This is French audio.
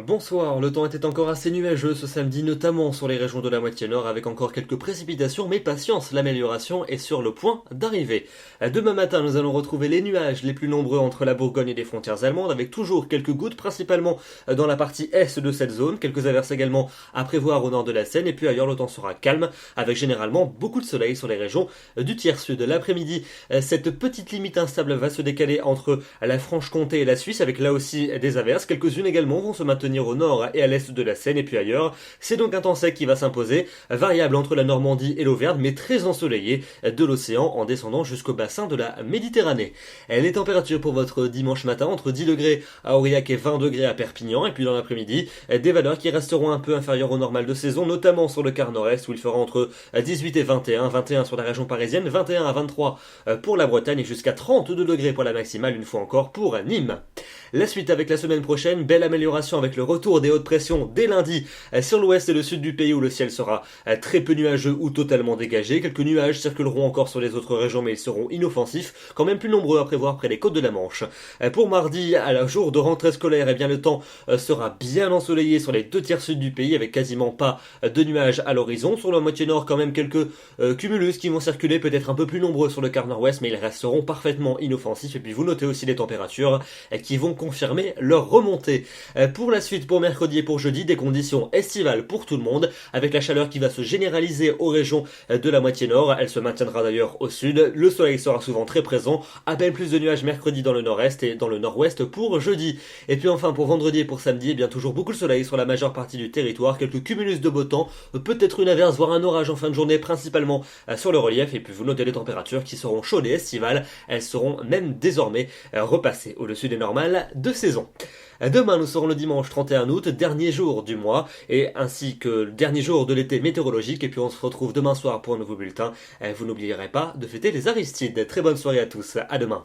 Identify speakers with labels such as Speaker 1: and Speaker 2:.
Speaker 1: Bonsoir, le temps était encore assez nuageux ce samedi, notamment sur les régions de la moitié nord, avec encore quelques précipitations, mais patience, l'amélioration est sur le point d'arriver. Demain matin, nous allons retrouver les nuages les plus nombreux entre la Bourgogne et les frontières allemandes, avec toujours quelques gouttes, principalement dans la partie est de cette zone, quelques averses également à prévoir au nord de la Seine, et puis ailleurs le temps sera calme, avec généralement beaucoup de soleil sur les régions du tiers sud. L'après-midi, cette petite limite instable va se décaler entre la Franche-Comté et la Suisse, avec là aussi des averses, quelques-unes également vont se maintenir au nord et à l'est de la Seine et puis ailleurs. C'est donc un temps sec qui va s'imposer, variable entre la Normandie et l'Auvergne, mais très ensoleillé de l'océan en descendant jusqu'au bassin de la Méditerranée. Les températures pour votre dimanche matin entre 10 degrés à Aurillac et 20 degrés à Perpignan, et puis dans l'après-midi, des valeurs qui resteront un peu inférieures au normal de saison, notamment sur le quart nord-est où il fera entre 18 et 21, 21 sur la région parisienne, 21 à 23 pour la Bretagne et jusqu'à 32 degrés pour la maximale une fois encore pour Nîmes. La suite avec la semaine prochaine, belle amélioration avec le retour des hautes pressions dès lundi sur l'ouest et le sud du pays où le ciel sera très peu nuageux ou totalement dégagé. Quelques nuages circuleront encore sur les autres régions mais ils seront inoffensifs, quand même plus nombreux à prévoir près des côtes de la Manche. Pour mardi, à la jour de rentrée scolaire, eh bien le temps sera bien ensoleillé sur les deux tiers sud du pays avec quasiment pas de nuages à l'horizon. Sur la moitié nord, quand même quelques cumulus qui vont circuler, peut-être un peu plus nombreux sur le quart nord-ouest, mais ils resteront parfaitement inoffensifs. Et puis vous notez aussi les températures qui vont confirmer leur remontée. Pour la suite, pour mercredi et pour jeudi, des conditions estivales pour tout le monde, avec la chaleur qui va se généraliser aux régions de la moitié nord. Elle se maintiendra d'ailleurs au sud. Le soleil sera souvent très présent. À peine plus de nuages mercredi dans le nord-est et dans le nord-ouest pour jeudi. Et puis enfin pour vendredi et pour samedi, eh bien toujours beaucoup de soleil sur la majeure partie du territoire. Quelques cumulus de beau temps, peut-être une averse, voire un orage en fin de journée, principalement sur le relief. Et puis vous notez les températures qui seront chaudes et estivales. Elles seront même désormais repassées au-dessus des normales de saison. Demain, nous serons le dimanche 31 août, dernier jour du mois, et ainsi que le dernier jour de l'été météorologique. Et puis on se retrouve demain soir pour un nouveau bulletin. Vous n'oublierez pas de fêter les Aristides. Très bonne soirée à tous, à demain.